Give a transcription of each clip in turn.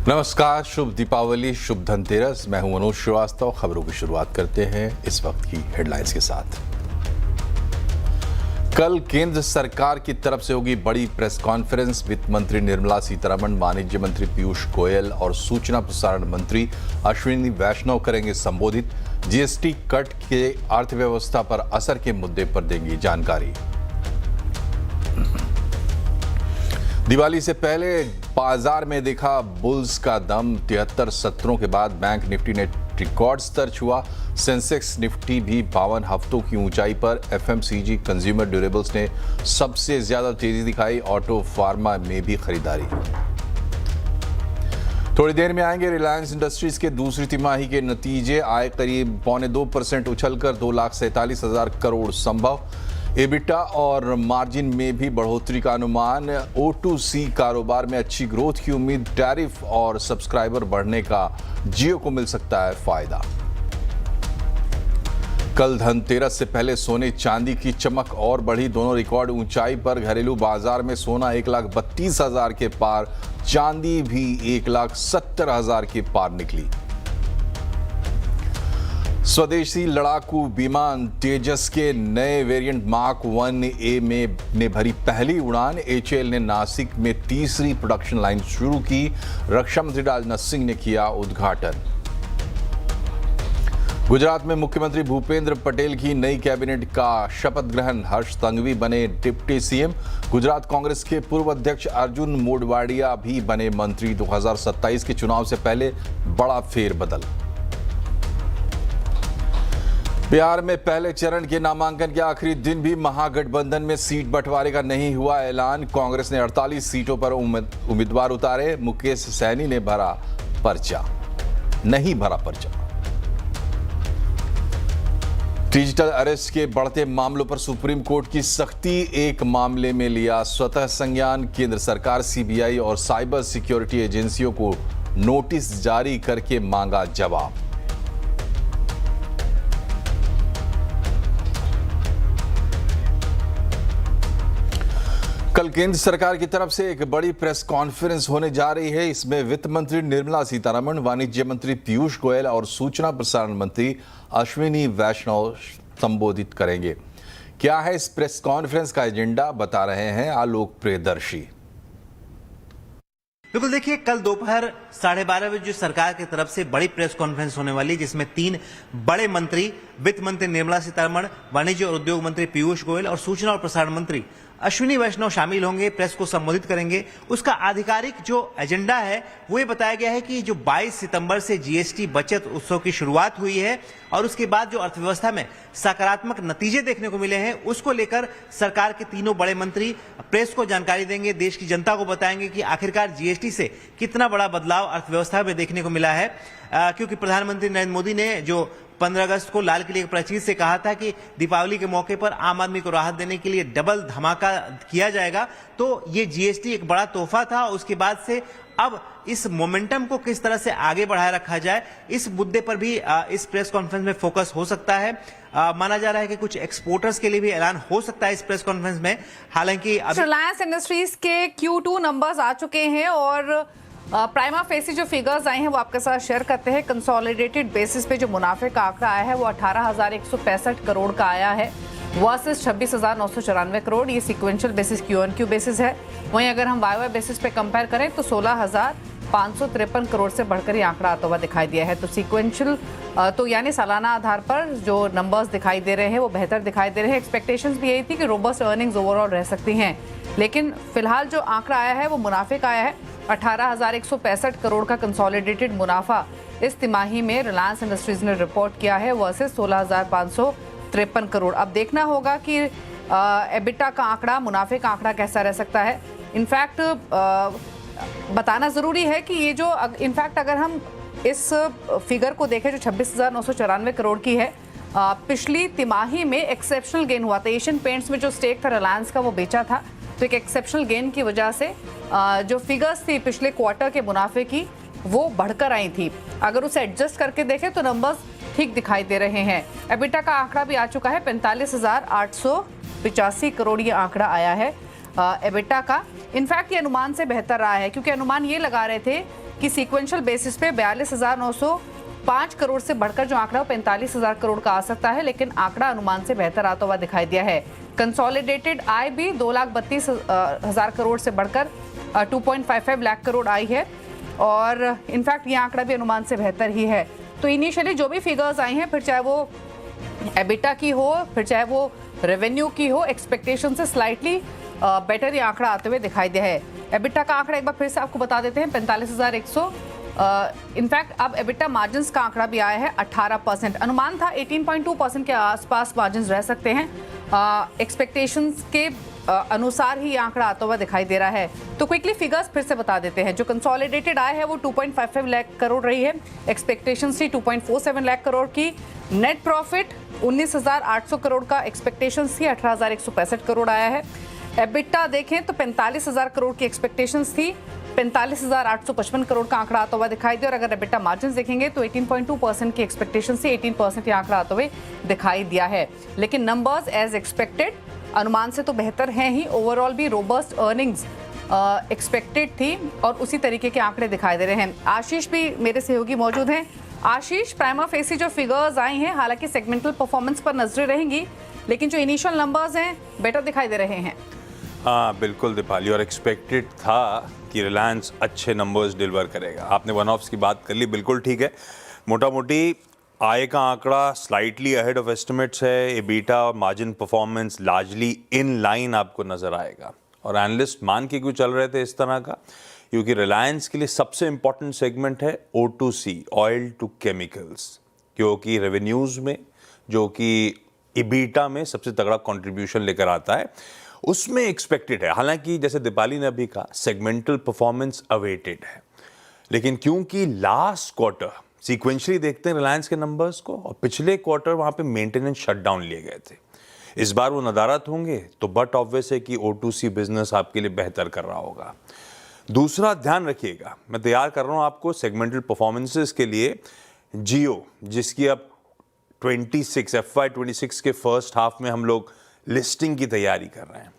नमस्कार, शुभ दीपावली, शुभ धनतेरस। मैं हूं मनोज श्रीवास्तव। खबरों की शुरुआत करते हैं इस वक्त की हेडलाइंस के साथ। कल केंद्र सरकार की तरफ से होगी बड़ी प्रेस कॉन्फ्रेंस। वित्त मंत्री निर्मला सीतारमण, वाणिज्य मंत्री पीयूष गोयल और सूचना प्रसारण मंत्री अश्विनी वैष्णव करेंगे संबोधित। जीएसटी कट के अर्थव्यवस्था पर असर के मुद्दे पर देंगी जानकारी। दिवाली से पहले बाजार में देखा बुल्स का दम। 73 सत्रों के बाद बैंक निफ्टी ने रिकॉर्ड स्तर छुआ। सेंसेक्स निफ्टी भी 52 हफ्तों की ऊंचाई पर। एफएमसीजी, कंज्यूमर ड्यूरेबल्स ने सबसे ज्यादा तेजी दिखाई। ऑटो, फार्मा में भी खरीदारी। थोड़ी देर में आएंगे रिलायंस इंडस्ट्रीज के दूसरी तिमाही के नतीजे। आय करीब 0.25% उछलकर 2,47,000 करोड़ संभव। एबिटा और मार्जिन में भी बढ़ोतरी का अनुमान। O2C कारोबार में अच्छी ग्रोथ की उम्मीद। टैरिफ और सब्सक्राइबर बढ़ने का जियो को मिल सकता है फायदा। कल धनतेरस से पहले सोने चांदी की चमक और बढ़ी। दोनों रिकॉर्ड ऊंचाई पर। घरेलू बाजार में सोना 1,32,000 के पार, चांदी भी 1,70,000 के पार निकली। स्वदेशी लड़ाकू विमान तेजस के नए वेरिएंट मार्क 1A में ने भरी पहली उड़ान। HAL ने नासिक में तीसरी प्रोडक्शन लाइन शुरू की। रक्षा मंत्री राजनाथ सिंह ने किया उद्घाटन। गुजरात में मुख्यमंत्री भूपेंद्र पटेल की नई कैबिनेट का शपथ ग्रहण। हर्ष संघवी बने डिप्टी सीएम। गुजरात कांग्रेस के पूर्व अध्यक्ष अर्जुन मोढवाडिया भी बने मंत्री। 2027 के चुनाव से पहले बड़ा फेरबदल। बिहार में पहले चरण के नामांकन के आखिरी दिन भी महागठबंधन में सीट बंटवारे का नहीं हुआ ऐलान। कांग्रेस ने 48 सीटों पर उम्मीदवार उतारे। मुकेश सैनी ने नहीं भरा पर्चा। डिजिटल अरेस्ट के बढ़ते मामलों पर सुप्रीम कोर्ट की सख्ती। एक मामले में लिया स्वतः संज्ञान। केंद्र सरकार, सीबीआई और साइबर सिक्योरिटी एजेंसियों को नोटिस जारी करके मांगा जवाब। कल केंद्र सरकार की तरफ से एक बड़ी प्रेस कॉन्फ्रेंस होने जा रही है। इसमें वित्त मंत्री निर्मला सीतारमण, वाणिज्य मंत्री पीयूष गोयल और सूचना प्रसारण मंत्री अश्विनी वैष्णव संबोधित करेंगे। क्या है इस प्रेस कॉन्फ्रेंस का एजेंडा, बता रहे हैं आलोक प्रियदर्शी। बिल्कुल, देखिए कल दोपहर 12:30 बजे जो सरकार की तरफ से बड़ी प्रेस कॉन्फ्रेंस होने वाली, जिसमें 3 बड़े मंत्री, वित्त मंत्री निर्मला सीतारमण, वाणिज्य और उद्योग मंत्री पीयूष गोयल और सूचना और प्रसारण मंत्री अश्विनी वैष्णव शामिल होंगे, प्रेस को संबोधित करेंगे। उसका आधिकारिक जो एजेंडा है वो ये बताया गया है कि जो 22 सितंबर से जीएसटी बचत उत्सव की शुरुआत हुई है और उसके बाद जो अर्थव्यवस्था में सकारात्मक नतीजे देखने को मिले हैं, उसको लेकर सरकार के तीनों बड़े मंत्री प्रेस को जानकारी देंगे, देश की जनता को बताएंगे कि आखिरकार जीएसटी से कितना बड़ा बदलाव अर्थव्यवस्था में देखने को मिला है। क्योंकि प्रधानमंत्री नरेंद्र मोदी ने जो 15 अगस्त को लाल किले की प्राचीर से कहा था कि दीपावली के मौके पर आम आदमी को राहत देने के लिए डबल धमाका किया जाएगा, तो ये जीएसटी एक बड़ा तोहफा था। उसके बाद से अब इस मोमेंटम को किस तरह से आगे बढ़ाए रखा जाए, इस मुद्दे पर भी इस प्रेस कॉन्फ्रेंस में फोकस हो सकता है। माना जा रहा है कि कुछ एक्सपोर्टर्स के लिए भी ऐलान हो सकता है इस प्रेस कॉन्फ्रेंस में। हालांकि रिलायंस इंडस्ट्रीज के Q2 नंबर्स आ चुके हैं और प्राइमा फेसी जो फिगर्स आए हैं वो आपके साथ शेयर करते हैं। कंसोलिडेटेड बेसिस पे जो मुनाफे का आंकड़ा आया है वो 18,165 करोड़ का आया है वर्सेस 26,994 करोड़। ये सीक्वेंशियल बेसिस Q-on-Q बेसिस है। वहीं अगर हम YoY बेसिस पे कंपेयर करें तो 16,553 करोड़ से बढ़कर ये आंकड़ा आता हुआ दिखाई दिया है। तो सीक्वेंशियल तो यानी सालाना आधार पर जो नंबर्स दिखाई दे रहे हैं वो बेहतर दिखाई दे रहे हैं। एक्सपेक्टेशंस भी यही थी कि रोबस्ट अर्निंग्स ओवरऑल रह सकती हैं, लेकिन फिलहाल जो आंकड़ा आया है वो मुनाफे का आया है। 18,165 करोड़ का कंसोलिडेटेड मुनाफा इस तिमाही में रिलायंस इंडस्ट्रीज ने रिपोर्ट किया है वर्सेस 16,553 करोड़। अब देखना होगा कि एबिटा का आंकड़ा, मुनाफे का आंकड़ा कैसा रह सकता है। इनफैक्ट बताना ज़रूरी है कि ये जो इनफैक्ट अगर हम इस फिगर को देखें जो 26,994 करोड़ की है, पिछली तिमाही में एक्सेप्शनल गेन हुआ था। एशियन पेंट्स में जो स्टेक था रिलायंस का वो बेचा था, तो एक एक्सेप्शनल गेन की वजह से जो फिगर्स थी पिछले क्वार्टर के मुनाफे की वो बढ़कर आई थी। अगर उसे एडजस्ट करके देखें तो नंबर्स ठीक दिखाई दे रहे हैं। एबिटा का आंकड़ा भी आ चुका है, 45,885 करोड़ ये आंकड़ा आया है एबिटा का। इनफैक्ट ये अनुमान से बेहतर रहा है, क्योंकि अनुमान ये लगा रहे थे कि सीक्वेंशियल बेसिस पे 42,905 करोड़ से बढ़कर जो आंकड़ा 45,000 करोड़ का आ सकता है, लेकिन आंकड़ा अनुमान से बेहतर आता हुआ दिखाई दिया है। कंसोलिडेटेड आय भी 2,32,000 करोड़ से बढ़कर 2.55 लाख करोड़ आई है और इनफैक्ट ये आंकड़ा भी अनुमान से बेहतर ही है। तो इनिशियली जो भी फिगर्स आई हैं, फिर चाहे वो एबिटा की हो, फिर चाहे वो रेवेन्यू की हो, एक्सपेक्टेशन से स्लाइटली बेटर ये आंकड़ा आते हुए दिखाई दिया है। एबिटा का आंकड़ा एक बार फिर से आपको बता देते हैं, 45,100। इनफैक्ट अब एबिटा मार्जिन्स का आंकड़ा भी आया है 18%। अनुमान था 18.2% के आसपास मार्जिन्स रह सकते हैं। एक्सपेक्टेशंस के अनुसार ही ये आंकड़ा आता हुआ दिखाई दे रहा है। तो क्विकली फिगर्स फिर से बता देते हैं। जो कंसोलिडेटेड आय है वो 2.55 लाख करोड़ रही है, एक्सपेक्टेशंस थी 2.47 लाख करोड़ की। नेट प्रॉफिट 19,800 करोड़ का एक्सपेक्टेशंस थी, 18,165 करोड़ आया है। एबिटा देखें तो 45,000 करोड़ की एक्सपेक्टेशंस थी, 45,855 करोड़ का आंकड़ा आता हुआ दिखाई दिया। और अगर एबिटा मार्जिन्स देखेंगे तो 18.2% की एक्सपेक्टेशन से 18% ये आंकड़ा आता हुए दिखाई दिया है। लेकिन नंबर्स एज एक्सपेक्टेड, अनुमान से तो बेहतर हैं ही। ओवरऑल भी रोबस्ट अर्निंग्स एक्सपेक्टेड थी और उसी तरीके के आंकड़े दिखाई दे रहे हैं। आशीष भी मेरे सहयोगी मौजूद हैं। आशीष, प्राइमा फेसी जो फिगर्स आई हैं, हालांकि सेगमेंटल परफॉर्मेंस पर नजरें रहेंगी, लेकिन जो इनिशियल नंबर्स हैं बेटर दिखाई दे रहे हैं। हाँ बिल्कुल दीपाली, और एक्सपेक्टेड था कि रिलायंस अच्छे नंबर्स डिलीवर करेगा। आपने वन ऑफ्स की बात कर ली, बिल्कुल ठीक है। मोटा मोटी आय का आंकड़ा स्लाइटली अहेड ऑफ एस्टिमेट्स है। एबिटा और margin performance largely in line आपको नजर आएगा और एनालिस्ट मान के क्यों चल रहे थे इस तरह का, क्योंकि रिलायंस के लिए सबसे इंपॉर्टेंट सेगमेंट है O2C, ऑयल टू केमिकल्स, क्योंकि रेवेन्यूज में जो कि एबिटा में सबसे तगड़ा कंट्रीब्यूशन लेकर आता है, उसमें एक्सपेक्टेड है। हालांकि जैसे दीपाली ने अभी कहा, सेगमेंटल परफॉर्मेंस अवेटेड है, लेकिन क्योंकि लास्ट क्वार्टर सीक्वेंशियली देखते हैं रिलायंस के नंबर्स को, और पिछले क्वार्टर वहां पे मेंटेनेंस शटडाउन लिए गए थे, इस बार वो नदारत होंगे तो बट ऑब्वियस है कि O2C बिजनेस आपके लिए बेहतर कर रहा होगा। दूसरा ध्यान रखिएगा, मैं तैयार कर रहा हूं आपको सेगमेंटल परफॉर्मेंसेस के लिए जियो, जिसकी अब FY26 के फर्स्ट हाफ में हम लोग लिस्टिंग की तैयारी कर रहे हैं।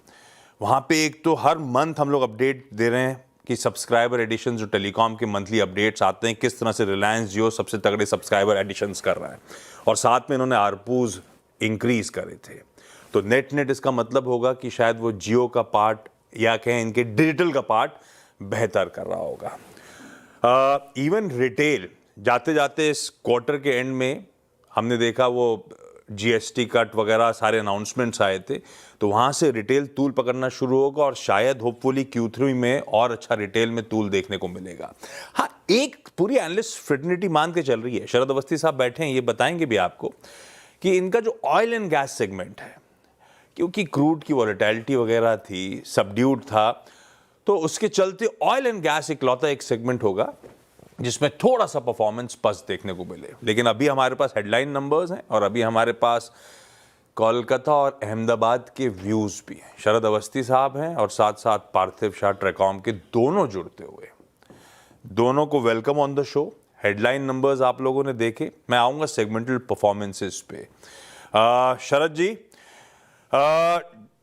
वहां पे एक तो हर मंथ हम लोग अपडेट दे रहे हैं कि सब्सक्राइबर एडिशन, जो टेलीकॉम के मंथली अपडेट्स आते हैं, किस तरह से रिलायंस जियो सबसे तगड़े सब्सक्राइबर एडिशंस कर रहा है, और साथ में इन्होंने आरपूज इंक्रीज करे थे। तो नेट इसका मतलब होगा कि शायद वो जियो का पार्ट या कहें इनके डिजिटल का पार्ट बेहतर कर रहा होगा। इवन रिटेल जाते जाते इस क्वार्टर के एंड में हमने देखा वो GST कट वगैरह सारे अनाउंसमेंट्स आए थे, तो वहां से रिटेल तूल पकड़ना शुरू होगा और शायद होपफुली Q3 में और अच्छा रिटेल में तूल देखने को मिलेगा। हाँ, एक पूरी एनालिस्ट फ्रेटर्निटी मान के चल रही है, शरद अवस्थी साहब बैठे हैं, ये बताएंगे भी आपको कि इनका जो ऑयल एंड गैस सेगमेंट है, क्योंकि क्रूड की वॉलेटिलिटी वगैरह थी, सबड्यूड था, तो उसके चलते ऑयल एंड गैस इकलौता एक सेगमेंट होगा जिसमें थोड़ा सा परफॉर्मेंस पस्त देखने को मिले। लेकिन अभी हमारे पास हेडलाइन नंबर्स हैं और अभी हमारे पास कोलकाता और अहमदाबाद के व्यूज भी हैं। शरद अवस्थी साहब हैं और साथ साथ पार्थिव शाह ट्रेकॉम के, दोनों जुड़ते हुए। दोनों को welcome on the show. Headline numbers आप लोगों ने देखे, मैं आऊंगा सेगमेंटल परफॉर्मेंसेस पे। शरद जी,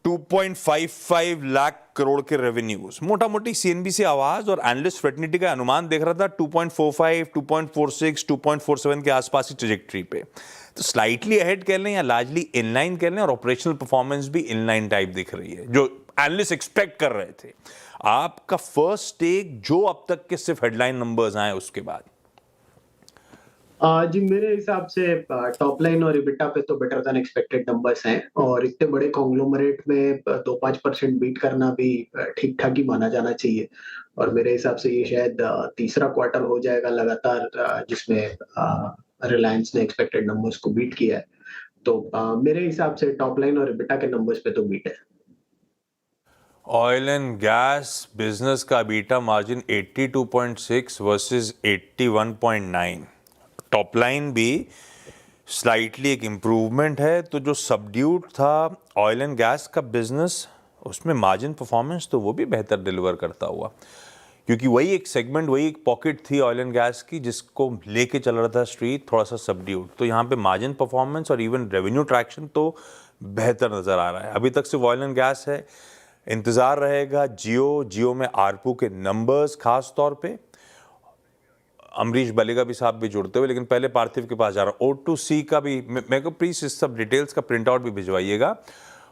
2.55 लाख करोड़ के रेवेन्यूज, मोटा मोटी CNBC आवाज और एनालिस्ट फ्रेटर्निटी का अनुमान देख रहा था 2.45, 2.46, 2.47 के आसपास की ट्रेजेक्टरी पे। तो स्लाइटली अहेड कह लें या लार्जली इनलाइन कह लें, और ऑपरेशनल परफॉर्मेंस भी इनलाइन टाइप दिख रही है, जो एनालिस्ट एक्सपेक्ट कर रहे थे। आपका फर्स्ट टेक जो अब तक के सिर्फ हेडलाइन नंबर्स आए उसके बाद। जी, मेरे हिसाब से टॉप लाइन और EBITDA पे तो बेटर देन एक्सपेक्टेड नंबर्स हैं, और इतने बड़े कॉन्ग्लोमरेट में 2-5% बीट करना भी ठीक ठाक ही माना जाना चाहिए। और मेरे हिसाब से ये शायद तीसरा क्वार्टर हो जाएगा लगातार जिसमें रिलायंस ने एक्सपेक्टेड नंबर्स को बीट किया है। तो मेरे हिसाब से टॉप लाइन और EBITDA के नंबर्स पे तो बीट है। ऑयल एंड गैस बिजनेस का EBITDA margin 82.6 versus 81.9। Top line भी स्लाइटली एक इम्प्रूवमेंट है। तो जो सबड्यूड था ऑयल एंड गैस का बिजनेस, उसमें मार्जिन परफॉर्मेंस तो वो भी बेहतर डिलीवर करता हुआ, क्योंकि वही एक सेगमेंट, वही एक पॉकेट थी ऑयल एंड गैस की जिसको लेके चल रहा था स्ट्रीट, थोड़ा सा सबड्यूड। तो यहाँ पे मार्जिन परफॉर्मेंस और इवन रेवेन्यू ट्रैक्शन तो बेहतर नज़र आ रहा है। अभी तक सिर्फ ऑयल एंड गैस है, इंतज़ार रहेगा जियो में आरपू के नंबर्स खास तौर पे। अमरीश बलेगा भी साहब भी जुड़ते हुए, लेकिन पहले पार्थिव के पास जा रहा हूँ। O2C का भी मेरे को प्लीज इस सब डिटेल्स का प्रिंट आउट भी भिजवाइएगा।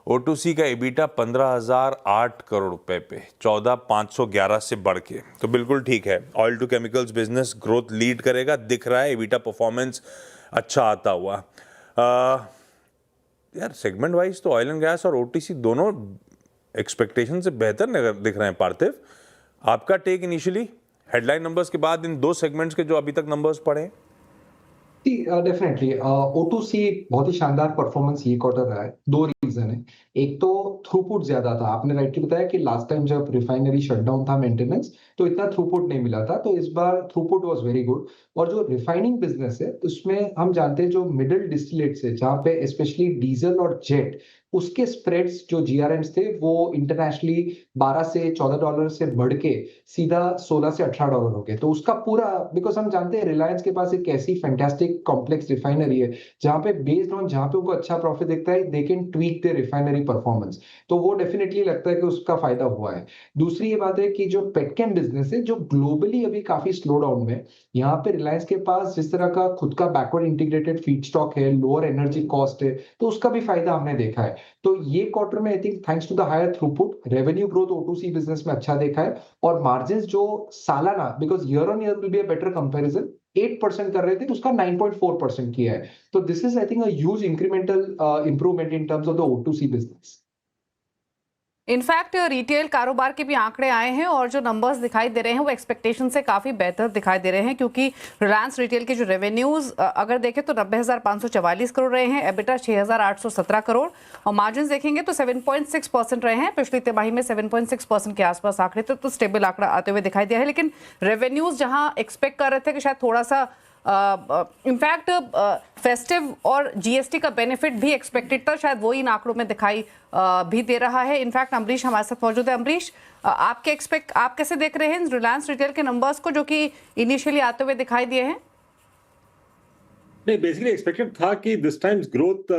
O2C का एबिटा 15,008 करोड़ रुपए पे 14,511 से बढ़ के, तो बिल्कुल ठीक है। Oil to chemicals business growth lead करेगा, दिख रहा है एबिटा परफॉर्मेंस अच्छा आता हुआ। यार सेगमेंट वाइज तो ऑयल एंड गैस और OTC दोनों एक्सपेक्टेशन से बेहतर दिख रहे हैं। पार्थिव, आपका टेक इनिशियली हेडलाइन नंबर्स के बाद इन दो सेगमेंट्स के जो अभी तक नंबर्स पढ़े? डेफिनेटली O2C बहुत ही शानदार परफॉर्मेंस ये क्वार्टर रहा है। दो रीजन है। एक तो थ्रूपुट ज्यादा था, आपने राइटली बताया कि लास्ट टाइम जब रिफाइनरी शटडाउन था मेंटेनेंस, तो इतना थ्रूपुट नहीं मिला था, तो इस बार थ्रूपुट वाज वेरी गुड। और जो रिफाइनिंग बिजनेस है उसमें हम जानते हैं जो मिडिल डिस्टिलेट्स है, जहाँ पे स्पेशली डीजल और जेट, उसके स्प्रेड्स जो GRMs थे वो इंटरनेशनली 12 से 14 डॉलर से बढ़ के सीधा 16 से 18 डॉलर हो गए। तो उसका पूरा, बिकॉज हम जानते हैं रिलायंस के पास एक ऐसी फैंटास्टिक कॉम्प्लेक्स रिफाइनरी है जहां पे बेस्ड ऑन जहां पे उनको अच्छा प्रॉफिट दिखता है, they can tweak the refinery performance. तो वो डेफिनेटली लगता है कि उसका फायदा हुआ है। दूसरी ये बात है कि जो पेटकेम बिजनेस है जो ग्लोबली अभी काफी स्लो डाउन में, यहाँ पे रिलायंस के पास जिस तरह का खुद का बैकवर्ड इंटीग्रेटेड फीड स्टॉक है, लोअर एनर्जी कॉस्ट है, तो उसका भी फायदा हमने देखा है। तो ये क्वार्टर में I think thanks to the higher throughput, revenue growth O2C business में अच्छा देखा है। और मार्जिन जो सालाना, because year on year will be a better comparison, 8% कर रहे थे तो उसका 9.4% किया है। तो this is I think a huge incremental improvement in terms of the O2C business. In fact retail कारोबार के भी आंकड़े आए हैं और जो नंबर्स दिखाई दे रहे हैं वो एक्सपेक्टेशन से काफ़ी बेहतर दिखाई दे रहे हैं, क्योंकि रिलायंस रिटेल के जो रेवेन्यूज अगर देखें तो 90,544 करोड़ रहे हैं, एबिटा 6,817 करोड़, और मार्जिन देखेंगे तो 7.6% रहे हैं। पिछली तिमाही में 7.6% के आसपास आंकड़े थे, तो स्टेबल आंकड़ा आते हुए दिखाई दिया है। लेकिन रेवेन्यूज जहां एक्सपेक्ट कर रहे थे कि शायद थोड़ा सा इनफैक्ट फेस्टिव और GST का बेनिफिट भी एक्सपेक्टेड था, शायद वो इन आंकड़ों में दिखाई भी दे रहा है। इनफैक्ट अमरीश हमारे साथ मौजूद है। अमरीश, आप कैसे देख रहे हैं रिलायंस रिटेल के नंबर्स को जो कि इनिशियली आते हुए दिखाई दिए हैं? नहीं, बेसिकली एक्सपेक्टेड था कि दिस टाइम्स ग्रोथ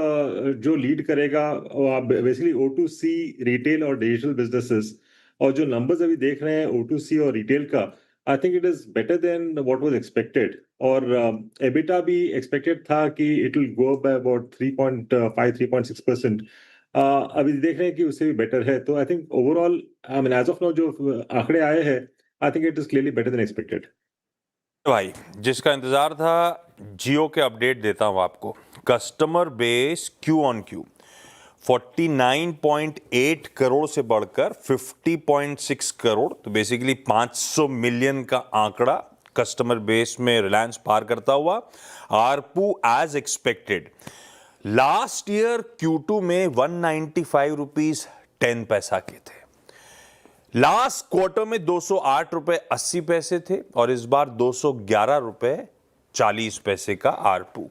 जो लीड करेगा बेसिकली O2C रिटेल और डिजिटल बिजनेसेस, और जो नंबर्स अभी देख रहे हैं O2C और रिटेल का, आई think it is better than what was expected. और एबिटा भी एक्सपेक्टेड था कि it will go by about 3.6%। अभी देख रहे हैं कि उससे भी बेटर है। तो I think overall, I mean as of now जो आंकड़े आए हैं, I think it is clearly better than expected. भाई, जिसका इंतजार था, जियो के अपडेट देता हूं आपको। Customer base Q on Q 49.8 crore से बढ़कर 50.6 करोड़, तो बेसिकली 500 मिलियन का आंकड़ा कस्टमर बेस में रिलायंस पार करता हुआ। ARPU as expected last year Q2 में 195 रुपीज 10 पैसा के थे, लास्ट क्वार्टर में 208 रुपए 80 पैसे थे, और इस बार 211 रुपए 40 पैसे का आरपू।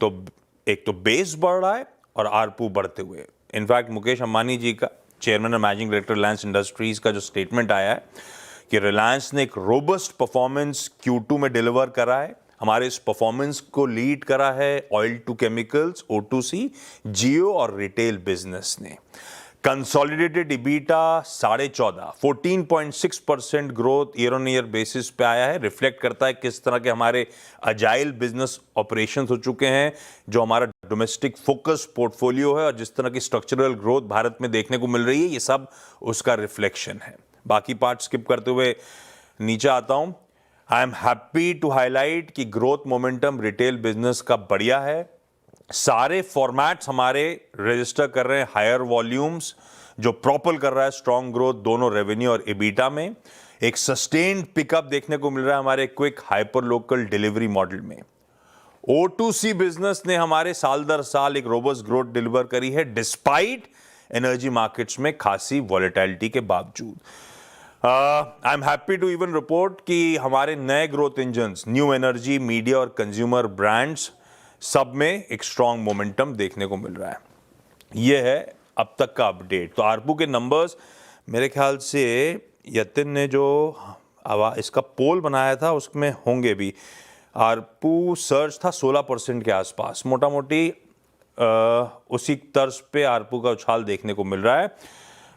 तो एक तो बेस बढ़ रहा है और आरपू बढ़ते हुए। इनफैक्ट मुकेश अंबानी जी का, चेयरमैन और मैनेजिंग डायरेक्टर रिलायंस इंडस्ट्रीज का जो स्टेटमेंट आया है कि रिलायंस ने एक रोबस्ट परफॉर्मेंस Q2 में डिलीवर करा है, हमारे इस परफॉर्मेंस को लीड करा है ऑयल टू केमिकल्स, O2C, जियो और रिटेल बिजनेस ने। Consolidated EBITDA 14.5, 14.6% growth year on year basis पे आया है। रिफ्लेक्ट करता है किस तरह के हमारे अजाइल बिजनेस ऑपरेशंस हो चुके हैं, जो हमारा डोमेस्टिक फोकस पोर्टफोलियो है, और जिस तरह की स्ट्रक्चरल ग्रोथ भारत में देखने को मिल रही है, ये सब उसका रिफ्लेक्शन है। बाकी पार्ट स्किप करते हुए नीचे आता हूं। I am happy to highlight कि ग्रोथ मोमेंटम रिटेल बिजनेस का बढ़िया है। सारे फॉर्मेट्स हमारे रजिस्टर कर रहे हैं हायर वॉल्यूम्स, जो प्रॉपल कर रहा है स्ट्रॉन्ग ग्रोथ दोनों रेवेन्यू और एबिटा में। एक सस्टेन्ड पिकअप देखने को मिल रहा है हमारे quick hyper local delivery model में। O2C बिजनेस ने हमारे साल दर साल एक रोबस्ट ग्रोथ डिलीवर करी है, डिस्पाइट एनर्जी मार्केट्स में खासी वॉलेटिलिटी के बावजूद। I am happy to even report कि हमारे नए growth engines, new energy, media और कंज्यूमर ब्रांड्स, सब में एक स्ट्रॉन्ग मोमेंटम देखने को मिल रहा है। यह है अब तक का अपडेट। तो आरपू के नंबर्स मेरे ख्याल से यतिन ने जो इसका पोल बनाया था उसमें होंगे भी। आरपू सर्च था 16% के आसपास, मोटा मोटी उसी तर्ज पे आरपू का उछाल देखने को मिल रहा है।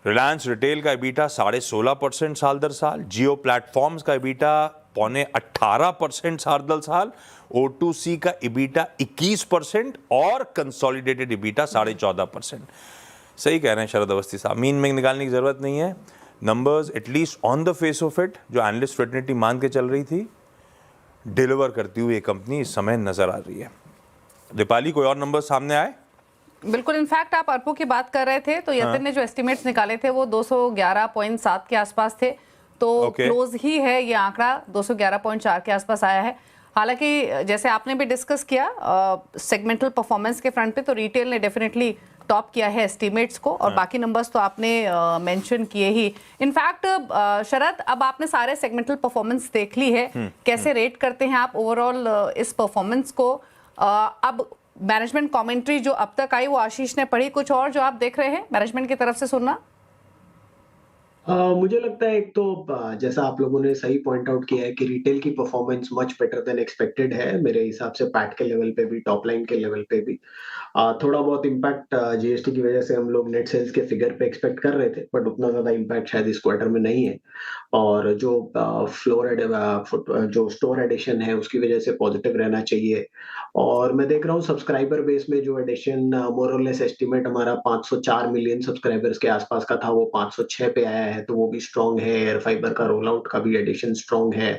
रिलायंस रिटेल का एबिटा 16.5% साल दर साल, जियो प्लेटफॉर्म्स का एबिटा 18% साल दर साल, O2C का EBITDA 21% और कंसोलिडेटेड EBITDA 14.5%। सही कह रहे हैं शरद अवस्थी साहब, मीन में निकालने की जरूरत नहीं है। Numbers at least on the face of it, जो एनालिस्ट फ्रेटर्निटी मान के चल रही थी, डिलीवर करती हुई कंपनी इस समय नजर आ रही है। दीपाली, कोई और नंबर सामने आए? बिल्कुल, इनफैक्ट आप ARPU की बात कर रहे थे तो यतिन ने जो एस्टिमेट्स निकाले थे वो 211.7 के आसपास थे, तो क्लोज ही है ये आंकड़ा, 211.4 के आसपास आया है। हालांकि जैसे आपने भी डिस्कस किया सेगमेंटल परफॉर्मेंस के फ्रंट पे, तो रिटेल ने डेफिनेटली टॉप किया है एस्टिमेट्स को, और बाकी नंबर्स तो आपने मेंशन किए ही। इनफैक्ट शरद, अब आपने सारे सेगमेंटल परफॉर्मेंस देख ली है, कैसे रेट करते हैं आप ओवरऑल इस परफॉर्मेंस को? अब मैनेजमेंट कमेंट्री जो अब तक आई वो आशीष ने पढ़ी, कुछ और जो आप देख रहे हैं मैनेजमेंट की तरफ से सुनना? मुझे लगता है एक तो जैसा आप लोगों ने सही पॉइंट आउट किया है कि रिटेल की performance much better than expected है, मेरे हिसाब से पैट के लेवल पे भी, टॉप लाइन के लेवल पे भी। थोड़ा बहुत इम्पैक्ट जीएसटी की वजह से हम लोग नेट सेल्स के फिगर पे एक्सपेक्ट कर रहे थे, बट उतना ज्यादा इम्पैक्ट शायद इस क्वार्टर में नहीं है। और जो जो स्टोर एडिशन है उसकी वजह से पॉजिटिव रहना चाहिए। और मैं देख रहा हूँ सब्सक्राइबर बेस में जो एडिशन मोर और लेस एस्टिमेट हमारा 504 मिलियन सब्सक्राइबर्स के आसपास का था, वो 506 पे आया है, तो वो भी स्ट्रांग है। एयर फाइबर का रोल आउट का भी एडिशन स्ट्रांग है।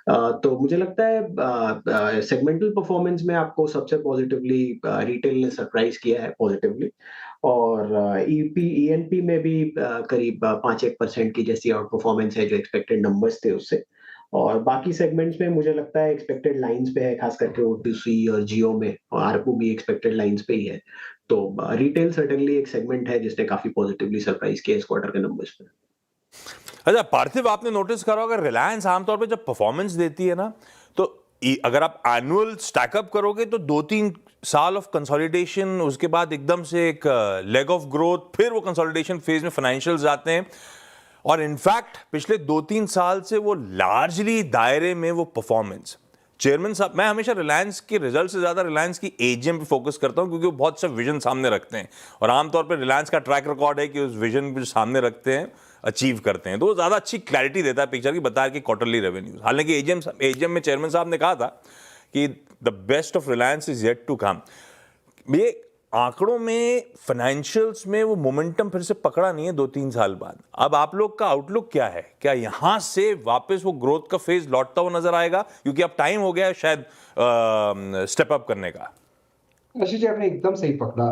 तो मुझे लगता है सेगमेंटल परफॉर्मेंस में आपको सबसे पॉजिटिवली रिटेल ने सरप्राइज किया है पॉजिटिवली। और ईएनपी में भी करीब 5-1% की जैसी आउट परफॉर्मेंस है जो एक्सपेक्टेड नंबर्स थे उससे। और बाकी सेगमेंट्स में मुझे लगता है एक्सपेक्टेड लाइंस पे है, खास करके O2C और जियो में, और ARPU भी एक्सपेक्टेड लाइंस पे ही है। तो रिटेल सर्टेनली एक सेगमेंट है जिसने काफी पॉजिटिवली सरप्राइज किया इस क्वार्टर के नंबर्स पे। अच्छा पार्थिव, आपने नोटिस करा होगा रिलायंस आमतौर पे जब परफॉर्मेंस देती है ना, तो अगर आप एनुअल स्टैकअप करोगे तो 2-3 साल ऑफ कंसोलिडेशन, उसके बाद एकदम से एक लेग ऑफ ग्रोथ, फिर वो कंसोलिडेशन फेज में फाइनेंशियल्स आते हैं। और इनफैक्ट पिछले 2-3 साल से वो लार्जली दायरे में वो परफॉर्मेंस, चेयरमैन साहब, मैं हमेशा रिलायंस के रिजल्ट से ज्यादा रिलायंस की एजीएम पे फोकस करता हूं, क्योंकि वो बहुत सा विजन सामने रखते हैं, और आमतौर पर रिलायंस का ट्रैक रिकॉर्ड है कि उस विजन को जो सामने रखते हैं अचीव करते हैं, तो वो ज्यादा अच्छी क्लैरिटी देता है पिक्चर की, बता कि क्वार्टरली रेवेन्यूज। हालांकि एजीएम में चेयरमैन साहब ने कहा था कि the best of Reliance is yet to come. ये आंकड़ों में, फाइनेंशियल्स में वो मोमेंटम फिर से पकड़ा नहीं है 2-3 साल बाद। अब आप लोग का आउटलुक क्या है? क्या यहां से वापस वो ग्रोथ का फेज लौटता हुआ नजर आएगा, क्योंकि अब टाइम हो गया है शायद स्टेप अप करने का? आशीष जी, आपने एकदम सही पकड़ा।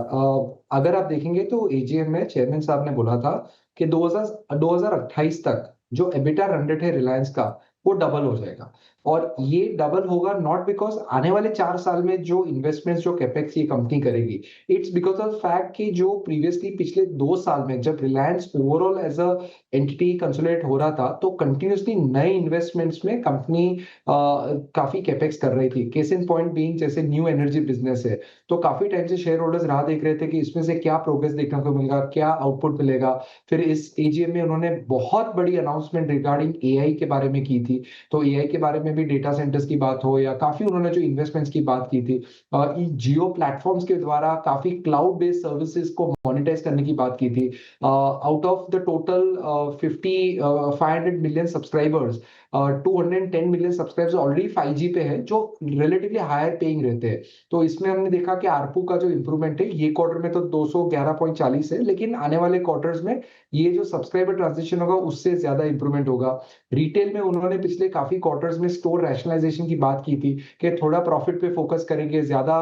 अगर आप देखेंगे तो एजीएम में चेयरमैन साहब ने बोला था कि 2028 तक जो एबिटा रन रेट है रिलायंस का वो डबल हो जाएगा। और ये डबल होगा नॉट बिकॉज आने वाले 4 साल में जो इन्वेस्टमेंट्स, जो कैपेक्स ये कंपनी करेगी, इट्स बिकॉज ऑफ फैक्ट कि जो प्रीवियसली पिछले 2 साल में जब Reliance overall as a entity consolidate हो रहा था, तो कंटिन्यूसली नए इन्वेस्टमेंट्स में कंपनी काफी कैपेक्स कर रही थी। केस इन पॉइंट बीइंग जैसे न्यू एनर्जी बिजनेस है, तो काफी टाइम से शेयर होल्डर्स राह देख रहे थे कि इसमें से क्या प्रोग्रेस देखने को मिलेगा, क्या आउटपुट मिलेगा। फिर इस एजीएम में उन्होंने बहुत बड़ी अनाउंसमेंट रिगार्डिंग एआई के बारे में की थी, तो एआई के बारे में भी डेटा सेंटर्स की बात हो, या काफी उन्होंने जो इन्वेस्टमेंट्स की बात की थी, जियो प्लेटफॉर्म्स के द्वारा काफी क्लाउड बेस्ड सर्विसेज को मोनेटाइज करने की बात की थी। Out of the total 500 million subscribers, 210 million subscribers already 5G पे है, जो रिलेटिवली हायर पेइंग रहते हैं। तो इसमें हमने देखा कि आरपू का जो इंप्रूवमेंट है, ये क्वार्टर में तो 211.40 है, लेकिन आने वाले क्वार्टर्स में ये जो सब्सक्राइबर ट्रांजिशन होगा उससे ज्यादा इंप्रूवमेंट होगा। रिटेल में उन्होंने पिछले काफी क्वार्टर्स में स्टोर रैशनलाइजेशन की बात की थी कि थोड़ा प्रॉफिट पे फोकस करेंगे, ज्यादा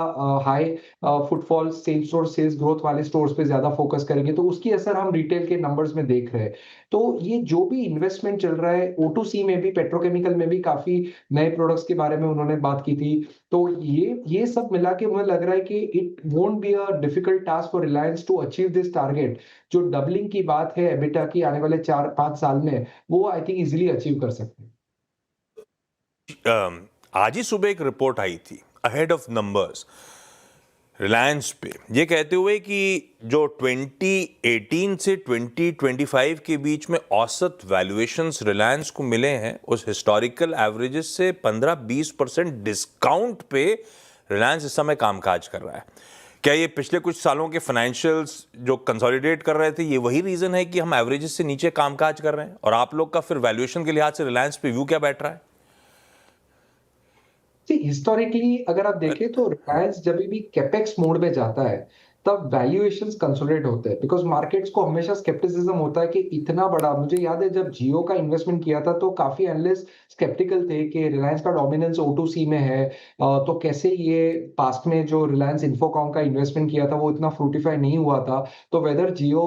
high footfall, same store sales growth वाले स्टोर्स पे ज्यादा फोकस करेंगे, तो उसकी असर हम रिटेल के नंबर्स में देख रहे हैं। तो ये जो भी इन्वेस्टमेंट चल रहा है, O2C में भी, पेट्रोकेमिकल में भी काफी नए प्रोडक्ट्स के बारे में उन्होंने बात की थी। तो ये सब मिला के मुझे लग रहा है कि it won't be a difficult task for Reliance to achieve this target. जो डबलिंग की बात है एबिटा की आने वाले 4-5 साल में, वो आई थिंक इजीली अचीव कर सकते हैं। आज ही सुबह एक रिपोर्ट आई थी अहेड ऑफ नंबर्स रिलायंस पे, ये कहते हुए कि जो 2018 से 2025 के बीच में औसत वैल्यूएशंस रिलायंस को मिले हैं, उस हिस्टोरिकल एवरेजेस से 15-20% डिस्काउंट पे रिलायंस इस समय कामकाज कर रहा है। क्या ये पिछले कुछ सालों के फाइनेंशियल्स जो कंसोलिडेट कर रहे थे, ये वही रीजन है कि हम एवरेजेस से नीचे कामकाज कर रहे हैं? और आप लोग का फिर वैल्यूएशन के लिहाज से रिलायंस पे व्यू क्या बैठ रहा है? हिस्टोरिकली अगर आप देखें तो रिलायंस जब भी कैपेक्स मोड में जाता है तब वैल्यूएशंस कंसोलिडेट होते हैं, बिकॉज मार्केट्स को हमेशा स्केप्टिसिज्म होता है कि इतना बड़ा, मुझे याद है जब जियो का इन्वेस्टमेंट किया था तो काफी एनालिस्ट स्केप्टिकल थे कि रिलायंस का डोमिनेंस O2C में है, तो कैसे ये पास्ट में जो रिलायंस इन्फोकॉम का इन्वेस्टमेंट किया था वो इतना फ्रूटिफाई नहीं हुआ था, तो whether Jio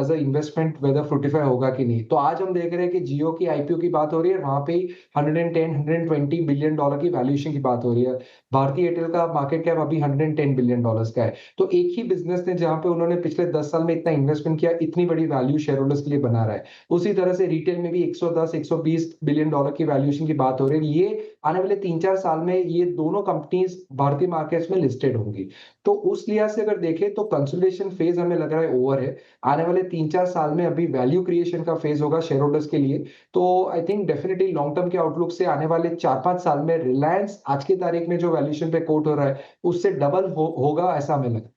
as a investment whether fructify होगा कि नहीं। तो आज हम देख रहे हैं कि जियो की IPO की बात हो रही है, वहां पे 110-120 बिलियन डॉलर की वैल्यूएशन की बात हो रही है। भारतीय एयरटेल का मार्केट कैप अभी $110 बिलियन का है। तो एक ही बिजनेस ने जहां पे उन्होंने पिछले 10 साल में इतना इन्वेस्टमेंट किया, इतनी बड़ी वैल्यू शेयर होल्डर्स के लिए बना रहा है। उसी तरह से रिटेल में भी 110-120 बिलियन डॉलर की वैल्यूएशन की बात हो रही है। ये आने वाले 3-4 साल में ये दोनों कंपनीज भारतीय मार्केट्स में लिस्टेड होंगी। तो उस लिहाज से अगर देखें तो कंसोलिडेशन फेज हमें लग रहा है ओवर है। आने वाले 3-4 साल में अभी वैल्यू क्रिएशन का फेज होगा शेयर होल्डर्स के लिए। तो I think definitely long term के आउटलुक से आने वाले 4-5 साल में रिलायंस आज की तारीख में जो वैल्यूएशन पे कोट हो रहा है उससे डबल होगा, ऐसा हमें लगता है।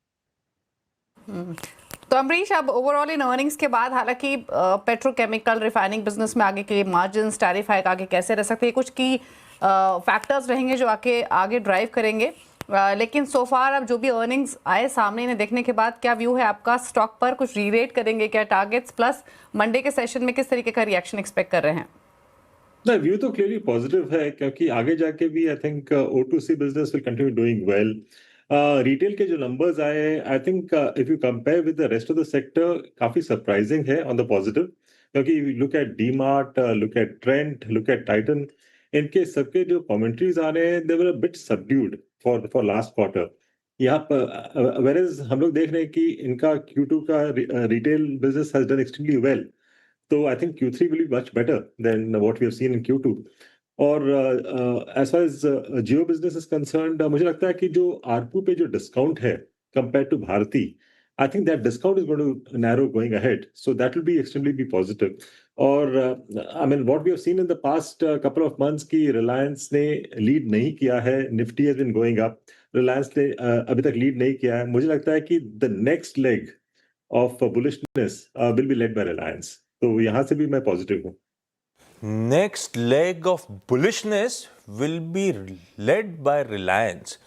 तो अमरीश, अब ओवरऑल इन अर्निंग्स के बाद हालांकि पेट्रोकेमिकल रिफाइनिंग बिजनेस में आगे के लिए मार्जिन, टैरिफ हाइक आगे कैसे रह सकते हैं, कुछ की फैक्टर्स रहेंगे जो आगे ड्राइव करेंगे। लेकिन सो फार अब जो भी अर्निंग्स आए सामने इन्हें देखने के बाद क्या व्यू है आपका स्टॉक पर? कुछ रीरेट करेंगे क्या टारगेट्स, प्लस मंडे के सेशन में किस तरीके का रिएक्शन एक्सपेक्ट कर रहे हैं? ना, व्यू तो क्लियरली पॉजिटिव है क्योंकि आगे जाके भी I think O2C business will continue doing well. Retail के जो नंबर्स आए, I think if you compare with the rest of the sector, काफी सरप्राइजिंग है ऑन द पॉजिटिव, क्योंकि look at DMart, look at Trent, look at Titan, इनके सबके जो commentaries आ रहे हैं they were a bit subdued for last quarter. यहाँ पर वेरएज हम लोग देख रहे हैं कि इनका Q2 का retail business has done extremely well, तो I think Q3 will be much better than what we have seen in Q2। और as far as Jio business is concerned, मुझे लगता है कि जो ARPU पे जो डिस्काउंट है compare to Bharti, I think that discount is going to narrow going ahead, so that will be extremely be positive. और I mean what we have seen in the past couple of months की रिलायंस ने lead नहीं किया है, Nifty has been going up, Reliance ने अभी तक lead नहीं किया है। मुझे लगता है कि the next leg of bullishness will be led by Reliance, तो यहां से भी मैं पॉजिटिव हूं। Next leg of bullishness will be led by Reliance.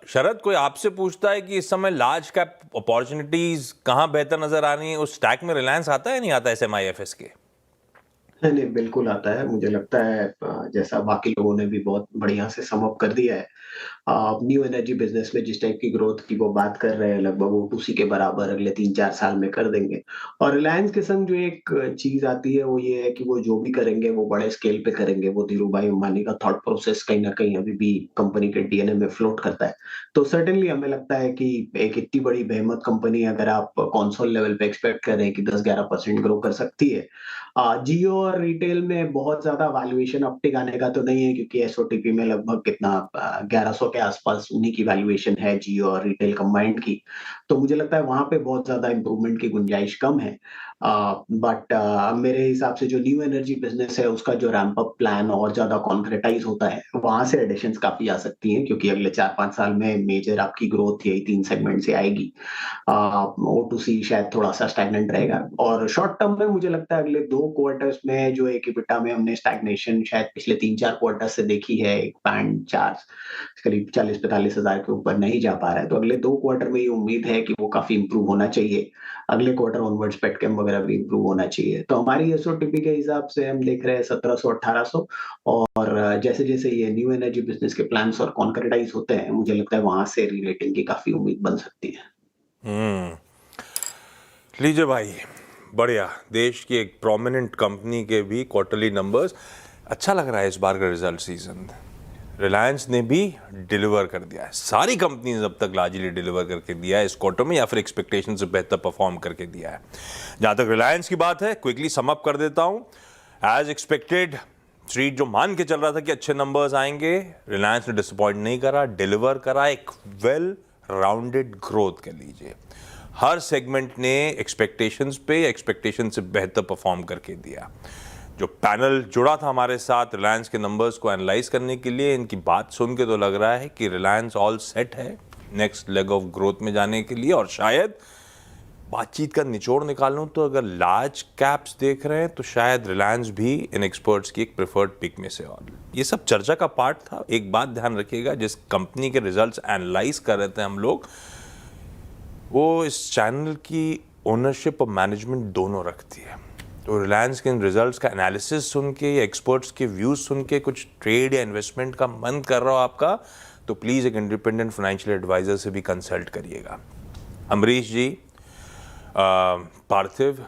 Sharad, कोई आपसे पूछता है कि इस समय लार्ज कैप अपॉर्चुनिटीज कहां बेहतर नजर आ रही हैं, उस स्टैक में रिलायंस आता है नहीं आता SMIFS के? नहीं, बिल्कुल आता है। मुझे लगता है जैसा बाकी लोगों ने भी बहुत बढ़िया से सम अप कर दिया है, न्यू एनर्जी बिजनेस में जिस टाइप की ग्रोथ की वो बात कर रहे हैं, लगभग O2C के बराबर अगले 3-4 साल में कर देंगे। और रिलायंस के संग जो एक चीज आती है वो ये है कि वो जो भी करेंगे वो बड़े स्केल पे करेंगे। वो धीरूभाई अंबानी का थॉट प्रोसेस कहीं ना कहीं अभी भी कंपनी के DNA में फ्लोट करता है। तो सर्टेनली हमें लगता है कि एक इतनी बड़ी बेहमत कंपनी अगर आप कॉन्सोल लेवल पे एक्सपेक्ट कर रहे हैं कि 10-11% ग्रो कर सकती है। जियो और रिटेल में बहुत ज्यादा वैल्यूएशन अपटिक आने का तो नहीं है, क्योंकि SOTP में लगभग कितना 1100 के आसपास उन्हीं की वैल्यूएशन है जियो और रिटेल कंबाइंड की। तो मुझे लगता है वहां पे बहुत ज्यादा इंप्रूवमेंट की गुंजाइश कम है। बट मेरे हिसाब से जो न्यू एनर्जी बिजनेस है उसका जो रैंप अप प्लान और ज्यादा कॉन्क्रेटाइज होता है, वहां से एडिशंस काफी आ सकती हैं, क्योंकि अगले 4-5 साल में मेजर आपकी ग्रोथ यही 3 सेगमेंट से आएगी। O2C शायद थोड़ा सा स्टैग्नेंट रहेगा, और शॉर्ट टर्म में मुझे लगता है अगले 2 क्वार्टर्स में जो एक EBITDA में हमने स्टैग्नेशन शायद पिछले 3-4 क्वार्टर से देखी है, एक बैंड चार्ज करीब 40-45 हजार के ऊपर नहीं जा पा रहा है। तो अगले 2 क्वार्टर में ये उम्मीद है कि वो काफी इंप्रूव होना चाहिए। अगले क्वार्टर ऑनवर्ड्स पेटकेम वगैरह भी इंप्रूव होना चाहिए। तो हमारी SOTP के हिसाब से हम देख रहे हैं 1700-1800, और जैसे जैसे ये न्यू एनर्जी बिजनेस के प्लान्स और कॉन्क्रेटाइज होते हैं, मुझे लगता है वहां से रीरेटिंग की काफी उम्मीद बन सकती है। लीजिए भाई, बढ़िया। देश की एक प्रोमिनेंट कंपनी के भी क्वार्टरली नंबर्स, अच्छा लग रहा है इस बार का रिजल्ट सीजन। रिलायंस ने भी डिलीवर कर दिया है, सारी कंपनीज अब तक लार्जली डिलीवर करके दिया है इस क्वार्टर में, या फिर एक्सपेक्टेशन से बेहतर परफॉर्म करके दिया है। जहां तक रिलायंस की बात है, क्विकली सम अप कर देता हूं। एज एक्सपेक्टेड, स्ट्रीट जो मान के चल रहा था कि अच्छे नंबर्स आएंगे, रिलायंस ने डिसअपॉइंट नहीं करा, डिलीवर करा एक वेल राउंडेड ग्रोथ कह लीजिए। हर सेगमेंट ने एक्सपेक्टेशंस पे या एक्सपेक्टेशन से बेहतर परफॉर्म करके दिया। जो पैनल जुड़ा था हमारे साथ रिलायंस के नंबर्स को एनालाइज करने के लिए, इनकी बात सुन के तो लग रहा है कि रिलायंस ऑल सेट है नेक्स्ट लेग ऑफ ग्रोथ में जाने के लिए, और शायद बातचीत का निचोड़ निकालूं तो अगर लार्ज कैप्स देख रहे हैं तो शायद रिलायंस भी इन एक्सपर्ट्स की एक प्रेफर्ड पिक में से, और ये सब चर्चा का पार्ट था। एक बात ध्यान रखिएगा, जिस कंपनी के रिजल्ट्स एनालाइज कर रहे थे हम लोग, वो इस चैनल की ओनरशिप और मैनेजमेंट दोनों रखती है। तो रिलायंस के इन रिजल्ट्स का एनालिसिस सुन के या एक्सपर्ट्स के व्यूज सुन के कुछ ट्रेड या इन्वेस्टमेंट का मन कर रहा हो आपका, तो प्लीज़ एक इंडिपेंडेंट फाइनेंशियल एडवाइजर से भी कंसल्ट करिएगा। अमरीश जी, पार्थिव,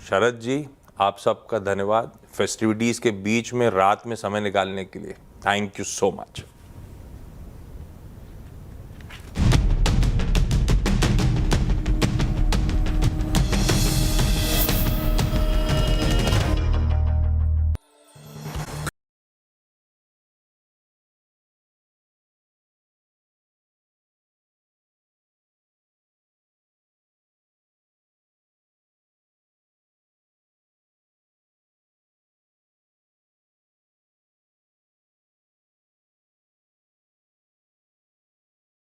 शरद जी, आप सबका धन्यवाद फेस्टिविटीज़ के बीच में रात में समय निकालने के लिए। Thank you so much.